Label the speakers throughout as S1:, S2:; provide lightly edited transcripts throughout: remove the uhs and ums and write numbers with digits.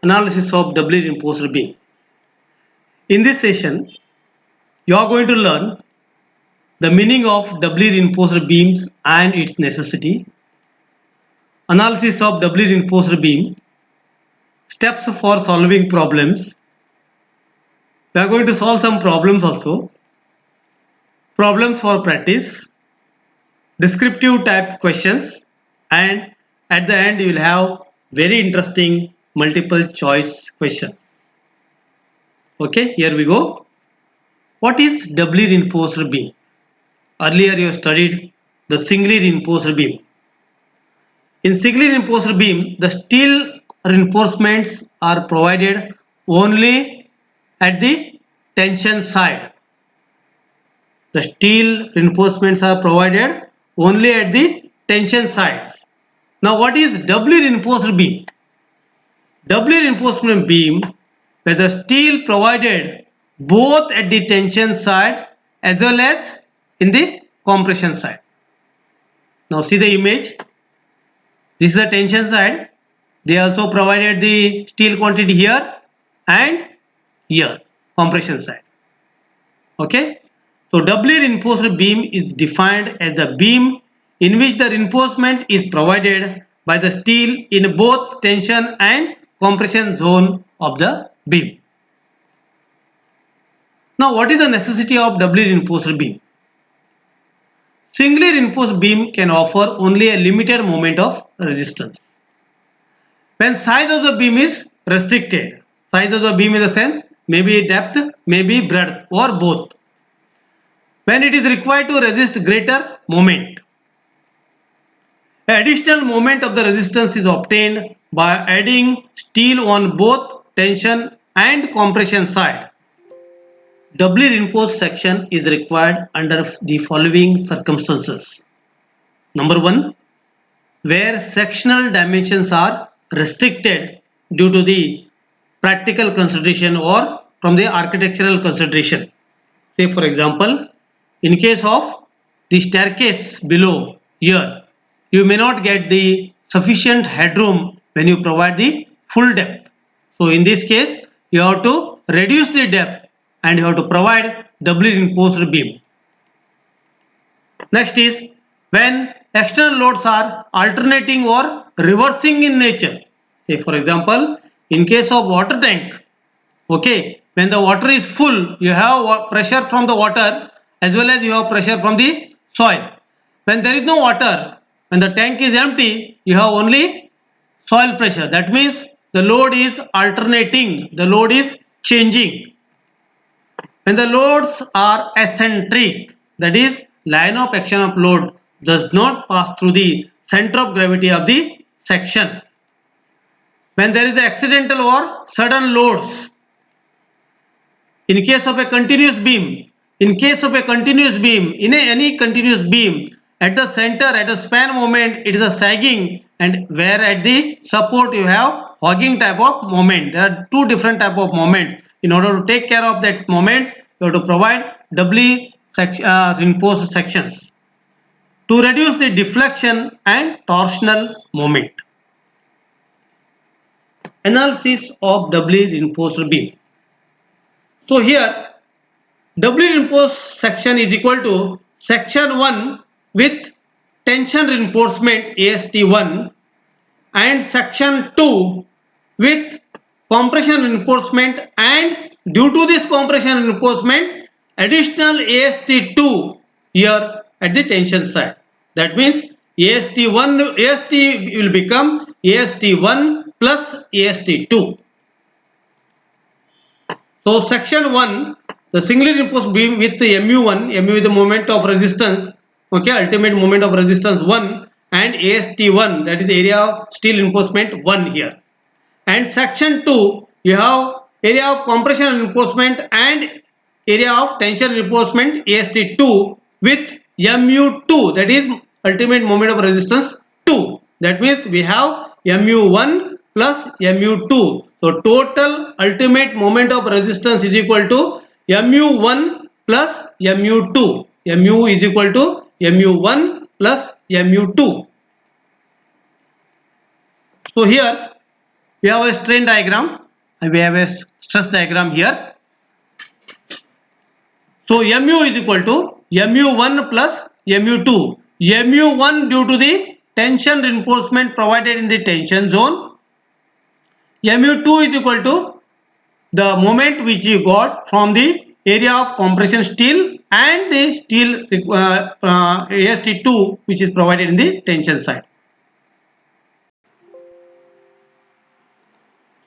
S1: analysis of doubly reinforced beam. In this session, you are going to learn the meaning of doubly reinforced beams and its necessity, analysis of doubly reinforced beam, steps for solving problems. We are going to solve some problems also, problems for practice, descriptive type questions, and at the end you will have very interesting multiple choice questions. Okay, here we go. What is doubly reinforced beam? Earlier you studied the singly reinforced beam. In singly reinforced beam, the steel reinforcements are provided only at the tension side. The steel reinforcements are provided only at the tension sides. Now what is doubly reinforced beam? Doubly reinforcement beam where the steel provided both at the tension side as well as in the compression side. Now see the image. This is the tension side. They also provided the steel quantity here and here, compression side. Okay. So doubly reinforced beam is defined as the beam in which the reinforcement is provided by the steel in both tension and compression zone of the beam. Now what is the necessity of doubly reinforced beam? Singly reinforced beam can offer only a limited moment of resistance. When size of the beam is restricted, size of the beam in the sense maybe depth, maybe breadth or both. When it is required to resist greater moment. Additional moment of the resistance is obtained by adding steel on both tension and compression side. Doubly reinforced section is required under the following circumstances. Number 1, where sectional dimensions are restricted due to the practical consideration or from the architectural consideration. Say for example, in case of the staircase below here, you may not get the sufficient headroom when you provide the full depth. So in this case, you have to reduce the depth and you have to provide doubly reinforced beam. Next is when external loads are alternating or reversing in nature. Say for example, in case of water tank, okay, when the water is full, you have pressure from the water as well as you have pressure from the soil. When there is no water, when the tank is empty, you have only soil pressure. That means the load is alternating, the load is changing. When the loads are eccentric, that is line of action of load does not pass through the center of gravity of the section. When there is accidental or sudden loads. In case of a continuous beam, in any continuous beam, at the center, at the span moment, it is a sagging, and where at the support you have hogging type of moment. There are two different type of moments. In order to take care of that moments, you have to provide doubly reinforced sections to reduce the deflection and torsional moment. Analysis of doubly reinforced beam. So here doubly reinforced section is equal to section 1 with tension reinforcement AST1 and section 2 with compression reinforcement, and due to this compression reinforcement additional AST2 here at the tension side. That means AST will become AST1 plus AST2. So section 1, the singly reinforced beam with the MU1, MU is the moment of resistance, okay, ultimate moment of resistance 1, and AST1, that is the area of steel reinforcement 1 here. And section 2, you have area of compression reinforcement and area of tension reinforcement AST2 with MU2, that is ultimate moment of resistance 2. That means we have MU1 plus MU2. So total ultimate moment of resistance is equal to MU1 plus MU2. MU is equal to MU1 plus MU2. So here we have a strain diagram and we have a stress diagram here. So mu is equal to mu1 plus mu2. mu1 due to the tension reinforcement provided in the tension zone. mu2 is equal to the moment which you got from the area of compression steel and the steel AST2 which is provided in the tension side.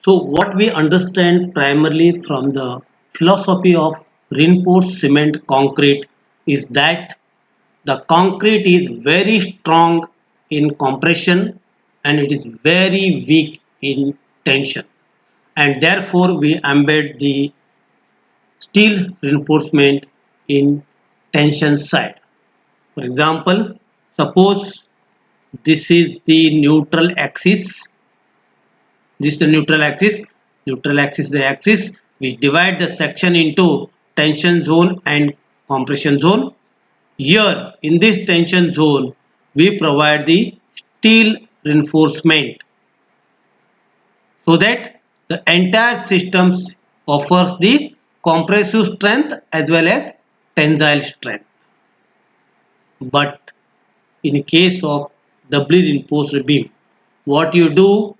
S1: So what we understand primarily from the philosophy of reinforced cement concrete is that the concrete is very strong in compression and it is very weak in tension, and therefore we embed the steel reinforcement in tension side. For example, suppose this is the neutral axis. This is the neutral axis. Neutral axis is the axis which divide the section into tension zone and compression zone. Here in this tension zone we provide the steel reinforcement so that the entire system offers the compressive strength as well as tensile strength. But in case of doubly reinforced beam, what you do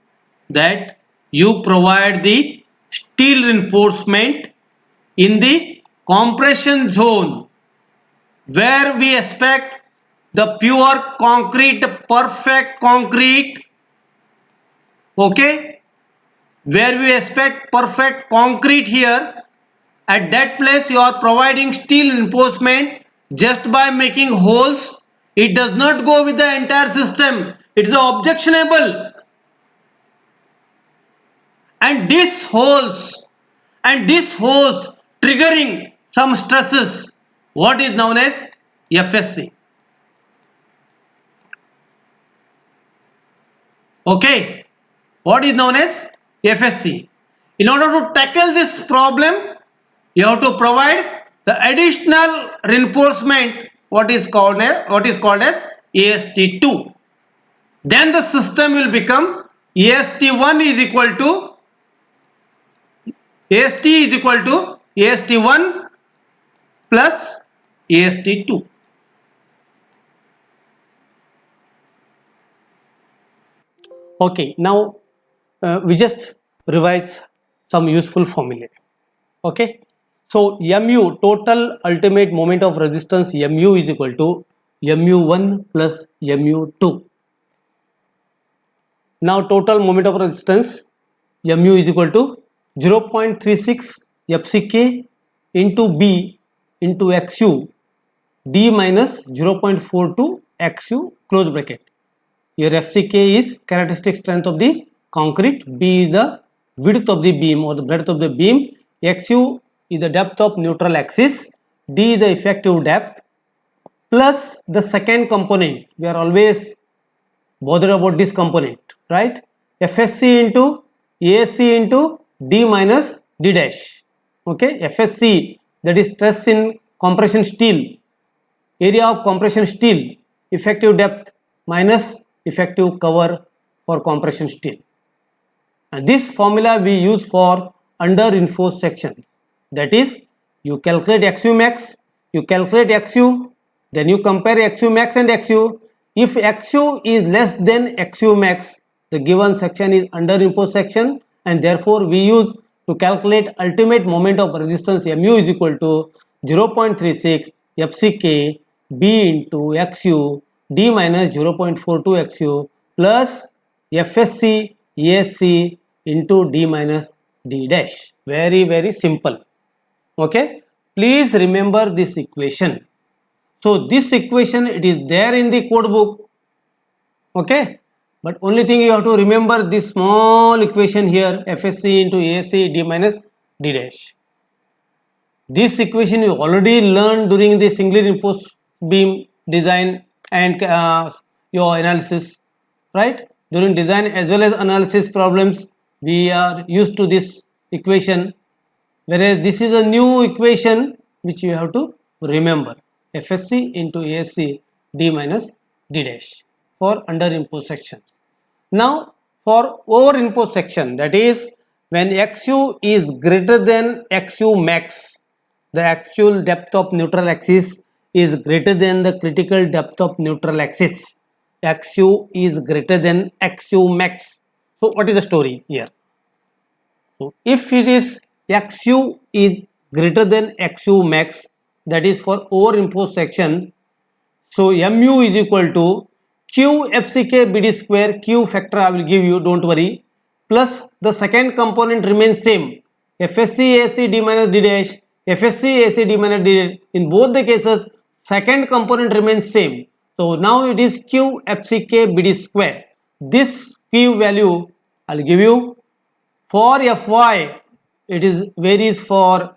S1: that you provide the steel reinforcement in the compression zone where we expect the pure concrete, perfect concrete, okay, where we expect perfect concrete here. At that place you are providing steel reinforcement just by making holes. It does not go with the entire system. It is objectionable. And these holes triggering some stresses, what is known as FSC. Okay, what is known as FSC. In order to tackle this problem, you have to provide the additional reinforcement what is called as AST2. Then the system will become AST1 is equal to AST1 plus AST2. Okay, now we just revise some useful formulae. Okay, so mu, total ultimate moment of resistance, mu is equal to mu1 plus mu2. Now total moment of resistance, mu is equal to 0.36 FCK into B into XU D minus 0.42 XU close bracket. Here FCK is characteristic strength of the concrete, B is the width of the beam or the breadth of the beam, XU is the depth of neutral axis, D is the effective depth, plus the second component. We are always bothered about this component, right? FSC into ASC into D minus D dash. Okay, FSC, that is stress in compression steel, area of compression steel, effective depth minus effective cover for compression steel. And this formula we use for under reinforced sections. That is, you calculate XU max, you calculate XU, then you compare XU max and XU. If XU is less than XU max, the given section is under reinforced section, and therefore we use to calculate ultimate moment of resistance mu is equal to 0.36 FCK B into XU D minus 0.42 XU plus FSC ASC into D minus D dash. Very simple. Okay, please remember this equation. So this equation, it is there in the code book. Okay, but only thing you have to remember this small equation here, FSC into ASC D minus D dash. This equation you already learned during the singly reinforced beam design and your analysis, right? During design as well as analysis problems, we are used to this equation, whereas this is a new equation which you have to remember, FSC into ASC D minus D dash for under reinforced sections. Now for over imposed section, that is when xu is greater than xu max, the actual depth of neutral axis is greater than the critical depth of neutral axis. Xu is greater than xu max. So what is the story here? So if it is xu is greater than xu max, that is for over imposed section, so mu is equal to q fck bd square, q factor I will give you, don't worry, plus the second component remains same, fsc ac d minus d dash, fsc ac d minus d dash. In both the cases second component remains same. So now it is q fck bd square. This q value I will give you. For fy it is varies for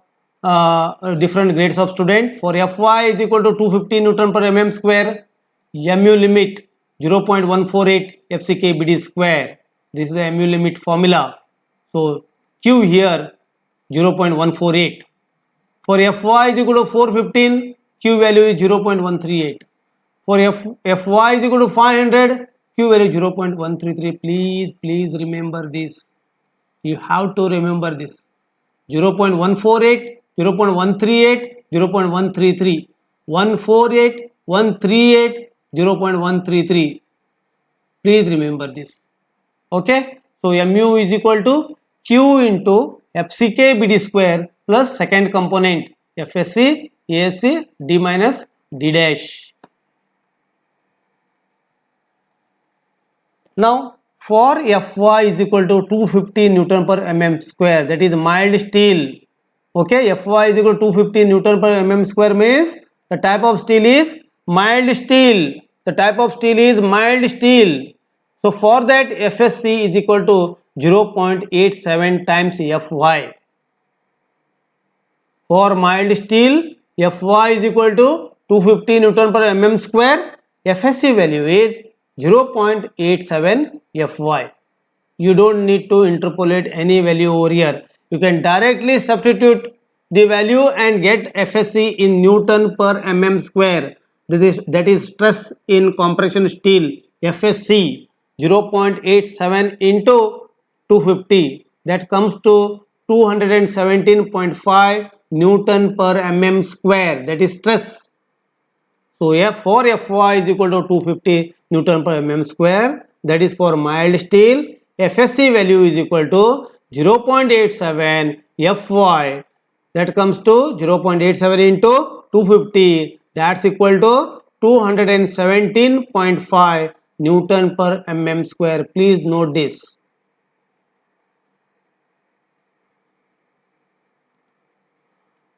S1: different grades of student. For fy is equal to 250 Newton per mm square, mu limit 0.148 fck bd square. This is the mu limit formula. So q here 0.148. For fy is equal to 415, q value is 0.138. For fy is equal to 500, q value is 0.133. Please remember this. You have to remember this. 0.148, 0.138, 0.133, 148, 138, 0.133. Please remember this. Okay. So mu is equal to q into fck bd square plus second component fsc ac d minus d dash. Now for fy is equal to 250 Newton per mm square, that is mild steel. Okay, fy is equal to 250 Newton per mm square means the type of steel is mild steel. The type of steel is mild steel. So for that fsc is equal to 0.87 times fy. For mild steel, fy is equal to 250 Newton per mm square. fsc value is 0.87 fy. You don't need to interpolate any value over here. You can directly substitute the value and get fsc in Newton per mm square. That is stress in compression steel. fsc 0.87 into 250, that comes to 217.5 Newton per mm square, that is stress. So for fy is equal to 250 Newton per mm square, that is for mild steel. fsc value is equal to 0.87 fy, that comes to 0.87 into 250, that's equal to 217.5 Newton per mm square. Please note this.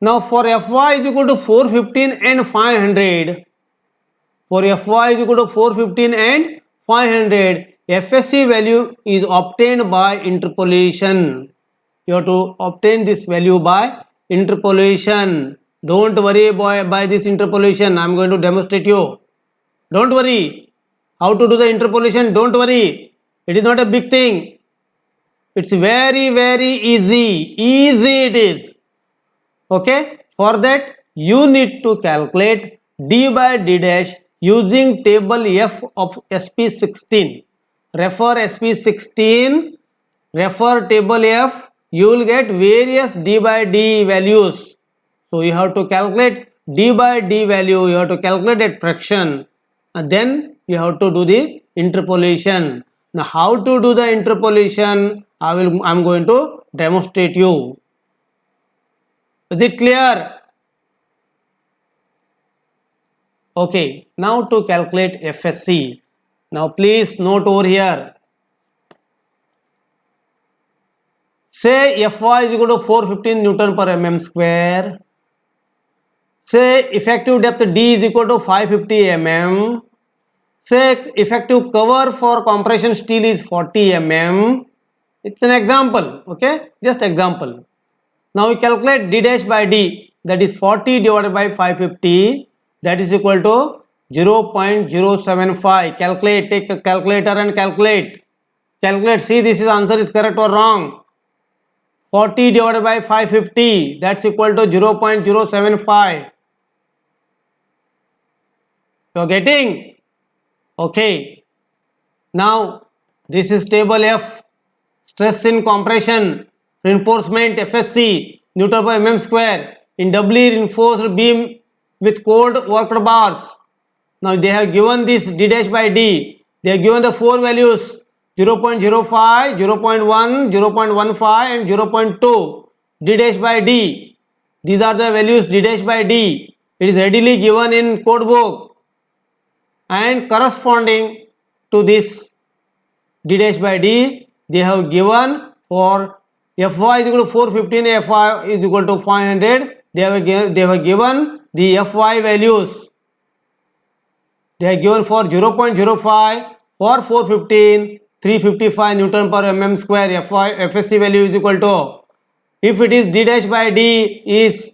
S1: Now for fy is equal to 415 and 500, for fy is equal to 415 and 500, fsc value is obtained by interpolation. You have to obtain this value by interpolation. Don't worry by this interpolation. I am going to demonstrate you. Don't worry. How to do the interpolation? Don't worry. It is not a big thing. It's very easy. Easy it is. Okay. For that you need to calculate d by d dash using table F of SP16. Refer SP16. Refer table F. You will get various d by d values. So you have to calculate d by d value. You have to calculate that fraction, and then you have to do the interpolation. Now how to do the interpolation? I'm going to demonstrate you. Is it clear? Okay. Now to calculate FSC. Now please note over here. Say Fy is equal to 415 Newton per mm square. Say effective depth D is equal to 550 mm. Say effective cover for compression steel is 40 mm. It's an example, okay? Just example. Now we calculate D dash by D, that is 40 divided by 550, that is equal to 0.075. Calculate, take a calculator and calculate. Calculate, see this is answer is correct or wrong. 40 divided by 550, that's equal to 0.075. You are getting? Okay. Now
S2: This is table F. Stress in compression, reinforcement FSC, Newton per mm square in doubly reinforced beam with cold worked bars. Now they have given this d dash by d. They have given the four values 0.05, 0.1, 0.15 and 0.2 d dash by d. These are the values d dash by d. It is readily given in code book and corresponding to this d dash by d, they have given for Fy is equal to 415, Fy is equal to 500. They have given the Fy values. They are given for 0.05, for 415, 355 Newton per mm square. FSC value is equal to, if it is d dash by d is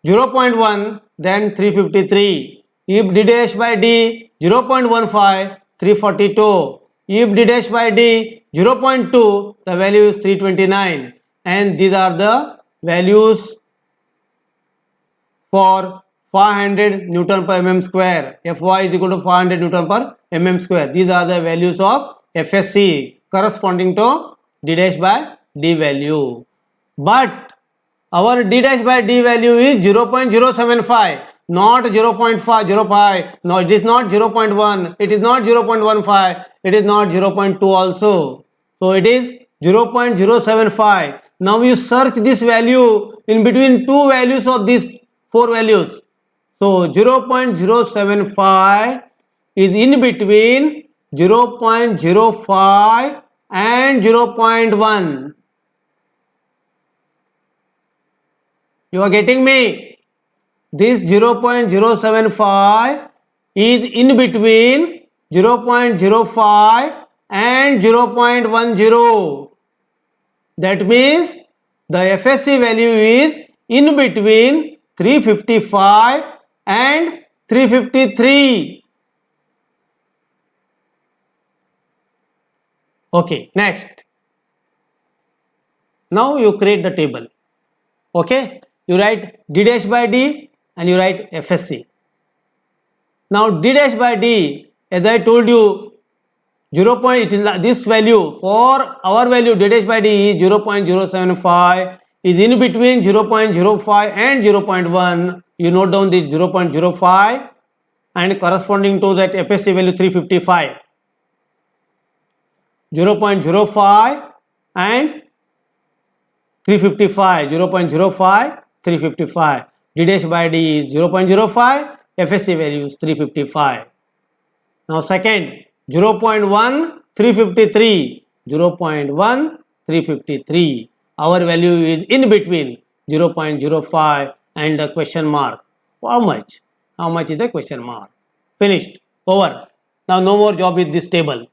S2: 0.1, then 353. If d dash by d 0.15, 342. If d dash by d 0.2, the value is 329. And these are the values for 500 Newton per mm square. Fy is equal to 500 Newton per mm square. These are the values of FSC corresponding to d dash by d value. But our d dash by d value is 0.075, not 0.505. No, it is not 0.1. It is not 0.15. It is not 0.2 also. So it is 0.075. Now you search this value in between two values of these four values. So 0.075 is in between 0.05 and 0.1. You are getting me? This 0.075 is in between 0.05 and 0.10. That means the FSC value is in between 355 and 353. Okay, next. Now you create the table. Okay, you write d dash by d and you write FSC. Now d dash by d, as I told you, 0. It is this value for our value d dash by d is 0.075, is in between 0.05 and 0.1. You note down this 0.05 and corresponding to that FSC value 355. 0.05 and 355, 0.05, 355. D dash by d is 0.05, FSC value is 355. Now second, 0.1, 353, 0.1, 353. Our value is in between 0.05 and a question mark. How much? How much is the question mark? Finished. Over. Now no more job with this table.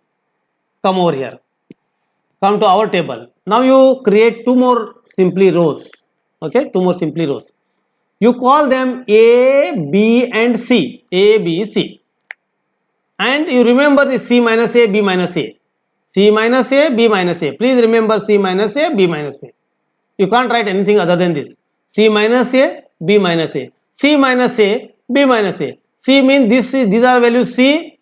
S2: Come over here. Come to our table. Now you create two more simply rows. Okay, two more simply rows. You call them A, B and C. A, B, C. And you remember the C minus A, B minus A. C minus A, B minus A. Please remember C minus A, B minus A. You can't write anything other than this. C minus A, B minus A. C minus A, B minus A. C means these are values C.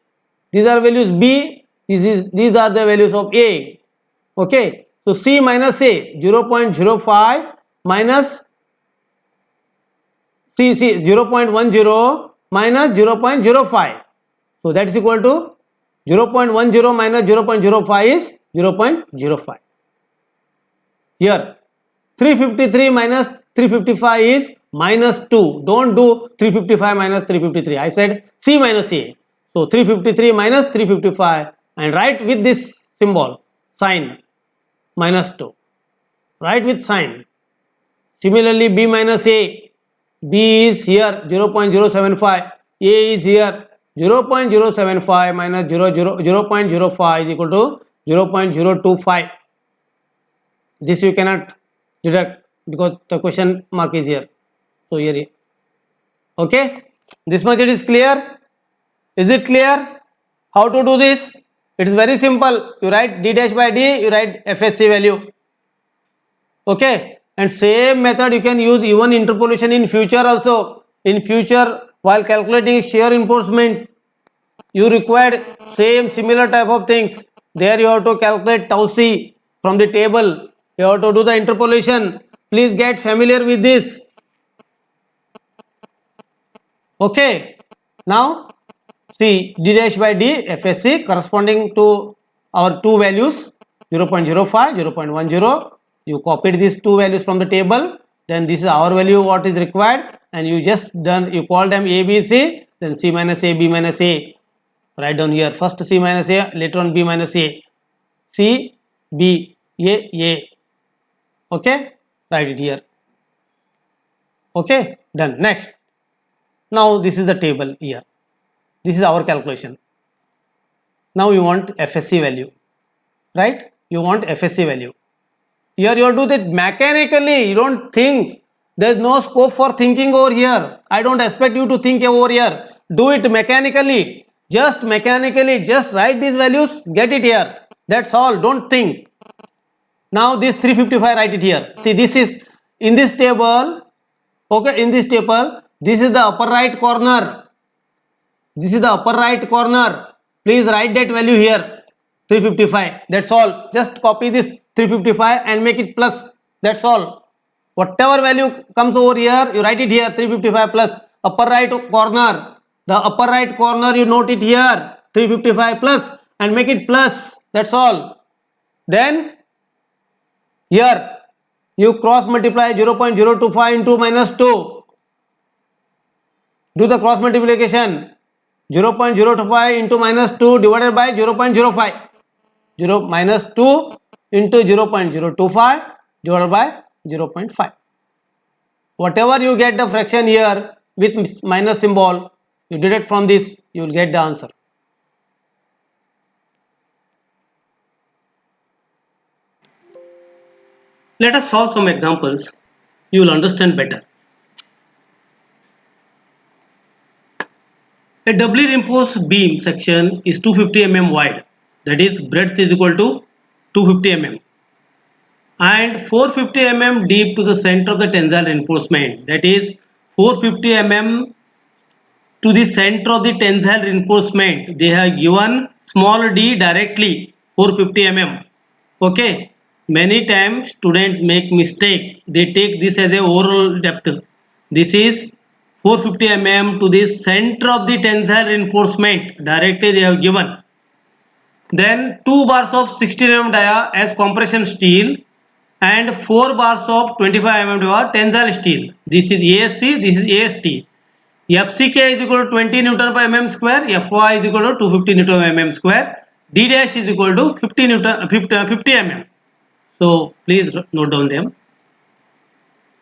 S2: These are values B. These are the values of A. Okay. So C minus A, 0.05 minus C 0.10 minus 0.05. So that is equal to 0.10 minus 0.05 is 0.05. Here 353 minus 355 is minus 2. Don't do 355 minus 353. I said C minus A. So 353 minus 355 and write with this symbol sign minus 2. Write with sign. Similarly B minus A. B is here 0.075. A is here 0.075 minus 0.05 is equal to 0.025. This you cannot deduct because the question mark is here. So here. Okay. This much it is clear. Is it clear? How to do this? It is very simple. You write d dash by d, you write FSC value. Okay. And same method you can use even interpolation in future also. In future, while calculating shear reinforcement, you require similar type of things. There you have to calculate tau c from the table. You have to do the interpolation. Please get familiar with this. Okay. Now see d dash by d FSC corresponding to our two values 0.05, 0.10. You copied these two values from the table. Then this is our value what is required, and you just done, you call them A, B, C, then C minus A, B minus A. Write down here first C minus A, later on B minus A. C, B, A. Okay, write it here. Okay, done. Next. Now this is the table here. This is our calculation. Now you want FSC value, right? You want FSC value. Here you do that mechanically. You don't think. There is no scope for thinking over here. I don't expect you to think over here. Do it mechanically. Just mechanically. Just write these values. Get it here. That's all. Don't think. Now this 355, write it here. See, this is in this table. Okay, in this table, this is the upper right corner. This is the upper right corner. Please write that value here. 355. That's all. Just copy this 355 and make it plus. That's all. Whatever value comes over here, you write it here. 355 plus upper right corner. The upper right corner, you note it here. 355 plus and make it plus. That's all. Then here you cross multiply 0.025 into minus 2. Do the cross multiplication. 0.025 into minus 2 divided by 0.05. Minus 2 into 0.025 divided by 0.5. Whatever you get the fraction here with minus symbol, you deduct from this, you will get the answer.
S1: Let us solve some examples. You will understand better. A doubly reinforced beam section is 250 mm wide, that is breadth is equal to 250 mm, and 450 mm deep to the center of the tensile reinforcement, that is 450 mm to the center of the tensile reinforcement. They have given small d directly 450 mm. Okay, many times students make mistake. They take this as a overall depth. This is 450 mm to the center of the tensile reinforcement directly they have given. Then 2 bars of 16 mm dia as compression steel and 4 bars of 25 mm dia tensile steel. This is ASC, this is AST. FCK is equal to 20 Newton per mm square, Fy is equal to 250 Newton per mm square, D dash is equal to 50 mm. So please note down them.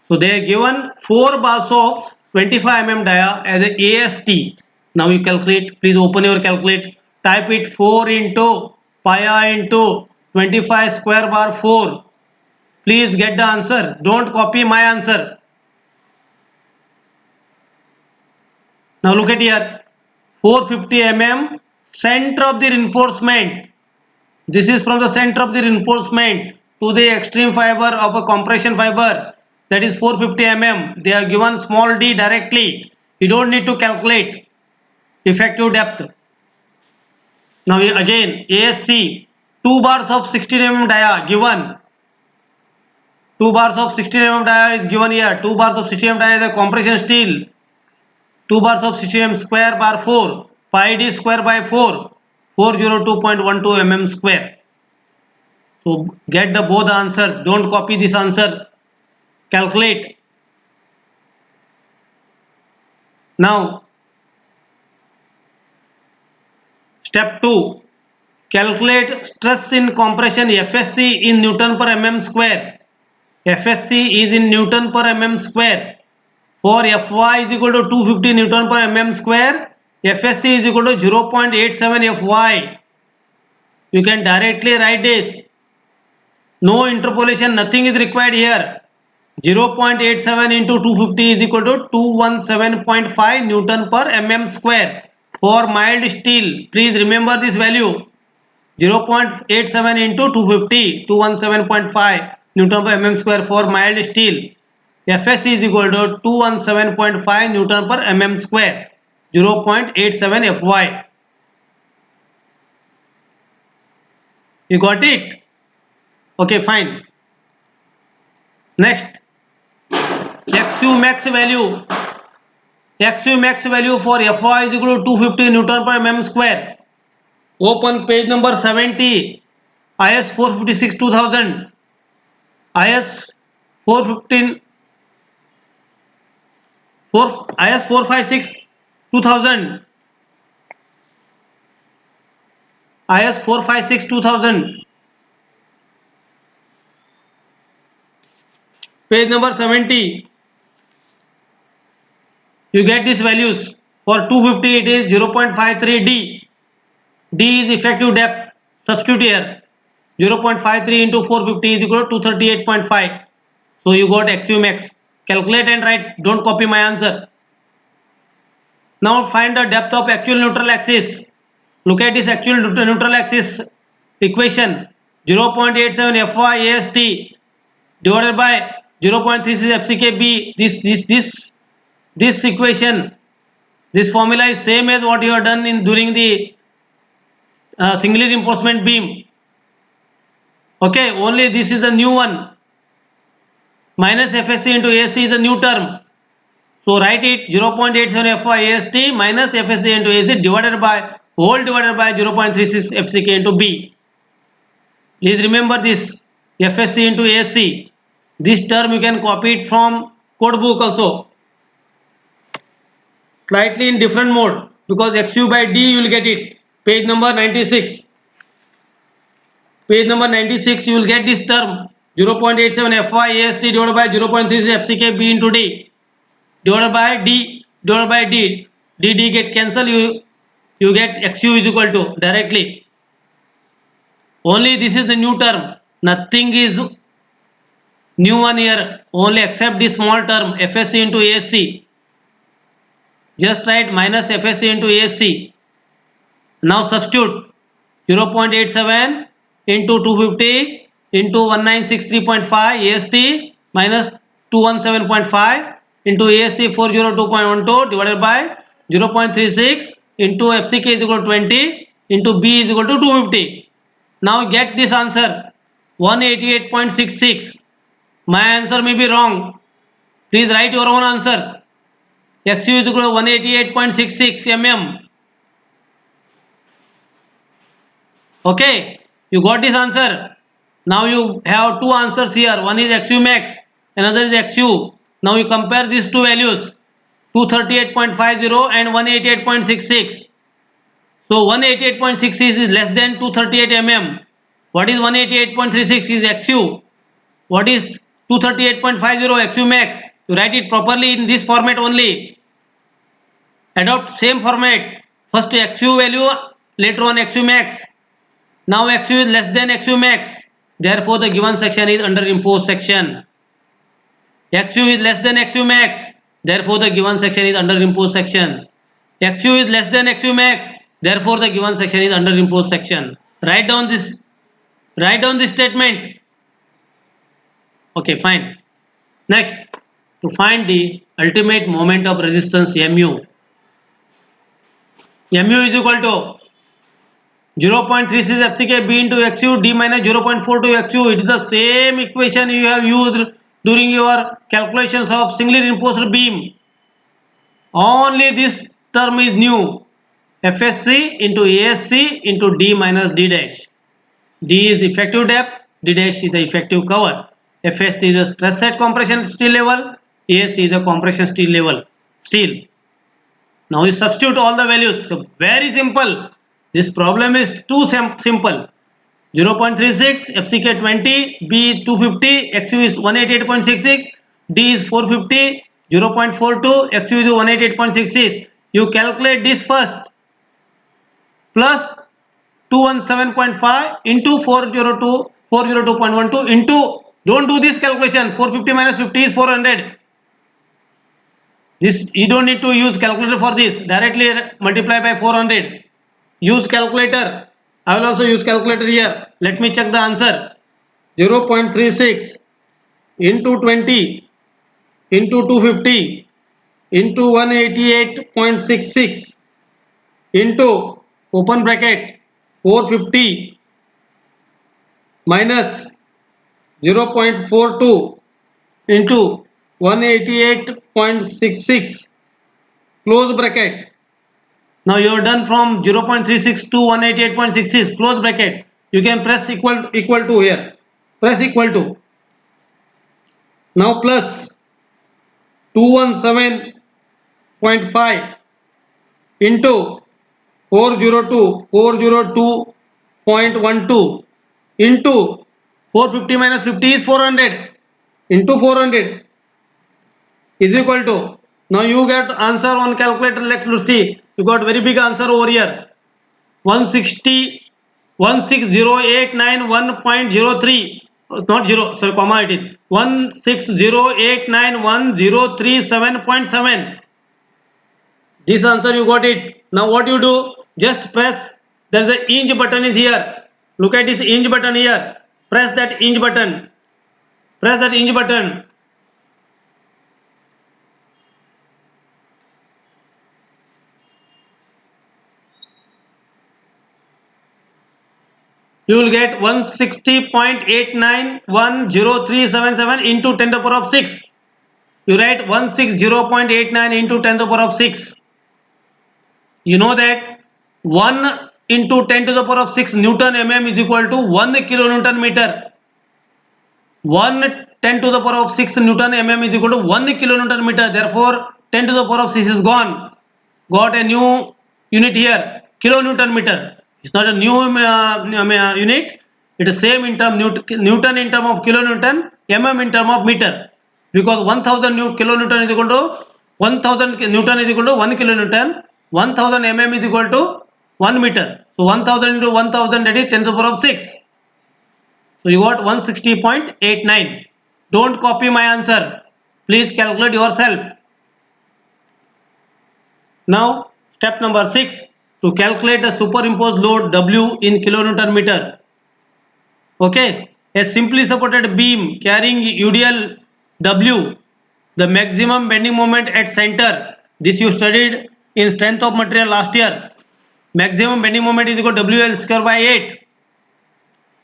S1: So they are given 4 bars of 25 mm dia as a AST. Now you calculate. Please open your calculate. Type it 4 into pi r into 25 square bar 4. Please get the answer. Don't copy my answer. Now look at here. 450 mm center of the reinforcement. This is from the center of the reinforcement to the extreme fiber of a compression fiber, that is 450 mm. They are given small d directly. You don't need to calculate effective depth. Now again ASC 2 bars of 16 mm dia given. 2 bars of 16 mm dia is given here. 2 bars of 16 mm dia is a compression steel. 2 bars of 16 mm square bar 4. Pi d square by 4. 402.12 mm square. So get the both answers. Don't copy this answer. Calculate. Now step 2. Calculate stress in compression FSC in Newton per mm square. FSC is in Newton per mm square. For Fy is equal to 250 Newton per mm square, FSC is equal to 0.87 Fy. You can directly write this. No interpolation, nothing is required here. 0.87 into 250 is equal to 217.5 Newton per mm square. For mild steel, please remember this value. 0.87 into 250, 217.5 Newton per mm square for mild steel. FSC is equal to 217.5 Newton per mm square, 0.87 Fy. You got it? Okay, fine. Next, XU max value. XU max value for Fy is equal to 250 Newton per mm square. Open page number 70. IS 456 2000. IS 415 IS 456 2000. IS 456 2000. Page number 70. You get these values. For 250 it is 0.53 D. D is effective depth. Substitute here. 0.53 into 450 is equal to 238.5. So you got XU max. Calculate and write. Don't copy my answer. Now find the depth of actual neutral axis. Look at this actual neutral axis equation. 0.87 Fy AST divided by 0.36 FCKB. This equation, this formula is same as what you have done in during the single reinforcement beam. Okay, only this is the new one. Minus FSC into AC is the new term. So write it 0.87 Fy AST minus FSC into AC divided by 0.36 FCK into B. Please remember this FSC into AC. This term you can copy it from code book also. Slightly in different mode because XU by D you will get it. Page number 96. Page number 96 you will get this term 0.87 Fy AST divided by 0.36 FCK B into D divided by D D get cancel, you get XU is equal to directly. Only this is the new term, nothing is new one here, only except this small term FSC into AC. Just write minus FSC into AC. Now substitute 0.87 into 250 into 1963.5 AST minus 217.5 into ASC 402.12 divided by 0.36 into FCK is equal to 20 into B is equal to 250. Now get this answer 188.66. My answer may be wrong. Please write your own answers. XU is equal to 188.66 mm. Okay, you got this answer. Now you have two answers here. One is XU max, another is XU. Now you compare these two values 238.50 and 188.66. So 188.66 is less than 238 mm. What is 188.36 is XU. What is 238.50 XU max? You write it properly in this format only. Adopt same format. First XU value, later on XU max. Now XU is less than XU max. Therefore the given section is under imposed section. XU is less than XU max. Therefore the given section is under imposed section. XU is less than XU max. Therefore the given section is under imposed section. Write down this statement. Okay, fine. Next, to find the ultimate moment of resistance MU. MU is equal to 0.36 FCK B into XU D minus 0.42 XU. It is the same equation you have used during your calculations of singly reinforced beam. Only this term is new. FSC into ASC into D minus D dash. D is effective depth, D dash is the effective cover. FSC is the stress set compression steel level, ASC is the compression steel level. Now you substitute all the values. So very simple. This problem is too simple. 0.36, FCK 20, B is 250, XU is 188.66, D is 450, 0.42, XU is 188.66. You calculate this first. Plus 217.5 into 402.12 into, don't do this calculation, 450 minus 50 is 400. This you don't need to use calculator for this, directly multiply by 400. Use calculator. I will also use calculator here. Let me check the answer. 0.36 into 20 into 250 into 188.66 into open bracket 450 minus 0.42 into 188.66 close bracket. Now you are done from 0.36 to 188.66 close bracket. You can press equal to here. Press equal to. Now plus 217.5 into 402.12 into 450 minus 50 is 400 into 400 is equal to. Now you get answer on calculator. Let's see. You got very big answer over here. 16089.1.03. Not 0, sorry, comma it is 160891037.7. This answer you got it. Now what you do? Just press. There is a inch button is here. Look at this inch button here. Press that inch button. Press that inch button. You will get 160.89103777 into 10 to the power of 6. You write 160.89 into 10 to the power of 6. You know that 1 into 10 to the power of 6 Newton mm is equal to 1 kilonewton meter. 1 10 to the power of 6 Newton mm is equal to 1 kilonewton meter. Therefore, 10 to the power of 6 is gone. Got a new unit here, kilonewton meter. It's not a new unit. It is same in term Newton in term of kilonewton, mm in term of meter. Because 1000 kilonewton is equal to 1000 Newton is equal to 1 kilonewton. 1000 mm is equal to 1 meter. So 1000 into 1000, that is 10 to the power of 6. So you got 160.89. Don't copy my answer. Please calculate yourself. Now step number 6, to calculate the superimposed load W in kilonewton meter. Okay, a simply supported beam carrying UDL W, the maximum bending moment at center. This you studied in strength of material last year. Maximum bending moment is equal to WL square by 8.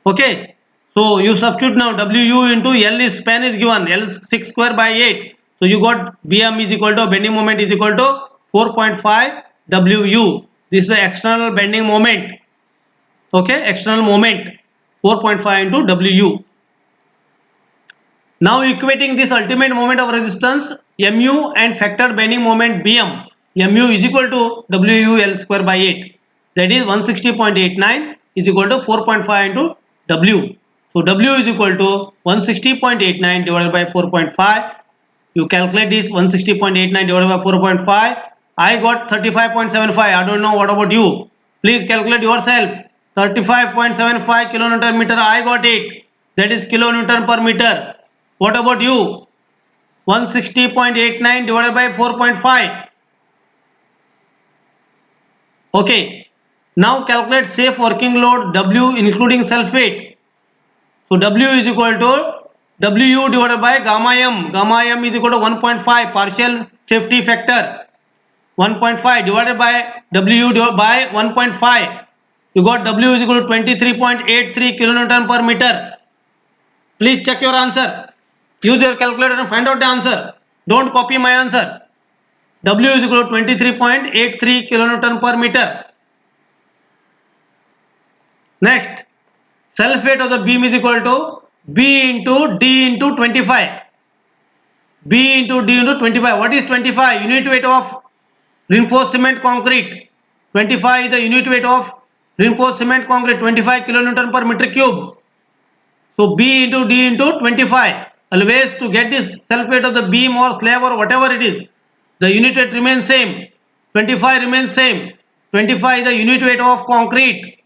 S1: Okay, so you substitute now WU into L is span is given, L 6 square by 8. So you got BM is equal to bending moment is equal to 4.5 WU. This is the external bending moment. Okay, external moment 4.5 into WU. Now equating this ultimate moment of resistance MU and factored bending moment BM. MU is equal to WU L square by 8. That is 160.89 is equal to 4.5 into W. So W is equal to 160.89 divided by 4.5. You calculate this 160.89 divided by 4.5. I got 35.75. I don't know what about you. Please calculate yourself. 35.75 kilonewton meter. I got it. That is kilonewton per meter. What about you? 160.89 divided by 4.5. Okay. Now calculate safe working load W including self weight. So W is equal to WU divided by gamma M. Gamma M is equal to 1.5 partial safety factor. 1.5 divided by WU by 1.5. You got W is equal to 23.83 kilonewton per meter. Please check your answer. Use your calculator and find out the answer. Don't copy my answer. W is equal to 23.83 kilonewton per meter. Next, self weight of the beam is equal to B into D into 25. B into D into 25. What is 25? Unit weight of reinforced cement concrete. 25 is the unit weight of reinforced cement concrete. 25 kilonewton per meter cube. So B into D into 25. Always to get this self weight of the beam or slab or whatever it is, the unit weight remains same. 25 remains same. 25 is the unit weight of concrete.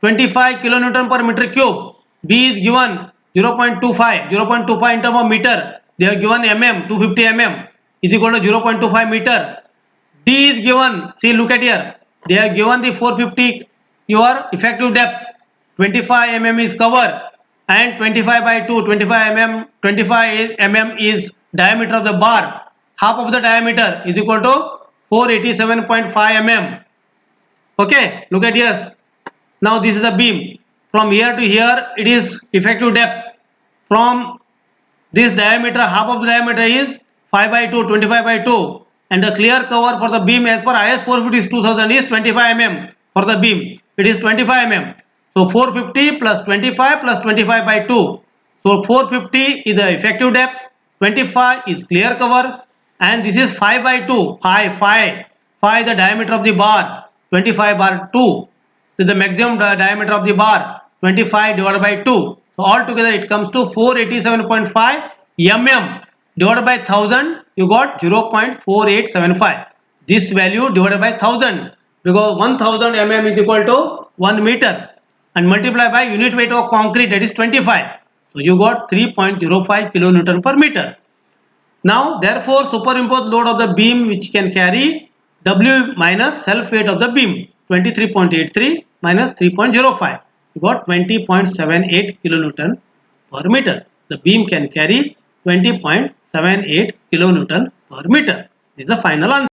S1: 25 kilonewton per meter cube. B is given 0.25. 0.25 in terms of meter. They have given mm, 250 mm is equal to 0.25 meter. D is given, see look at here. They have given the 450 your effective depth. 25 mm is cover and 25 by 2, 25 mm is diameter of the bar. Half of the diameter is equal to 487.5 mm. Okay, look at here. Now this is a beam. from here to here, it is effective depth. From this diameter, half of the diameter is 5 by 2, 25 by 2, and the clear cover for the beam as per IS 450 is 2000 is 25 mm for the beam. It is 25 mm. So 450 plus 25 plus 25 by 2. So 450 is the effective depth, 25 is clear cover, and this is 5 by 2, 5 the diameter of the bar, 25 bar 2. So the maximum diameter of the bar, 25 divided by 2. So altogether it comes to 487.5 mm divided by 1000, you got 0.4875. This value divided by 1000, because 1000 mm is equal to 1 meter, and multiply by unit weight of concrete, that is 25. So you got 3.05 kilonewton per meter. Now therefore superimposed load of the beam which can carry W minus self weight of the beam, 23.83 minus 3.05, you got 20.78 kilonewton per meter. The beam can carry 20.78 kilonewton per meter. This is the final answer.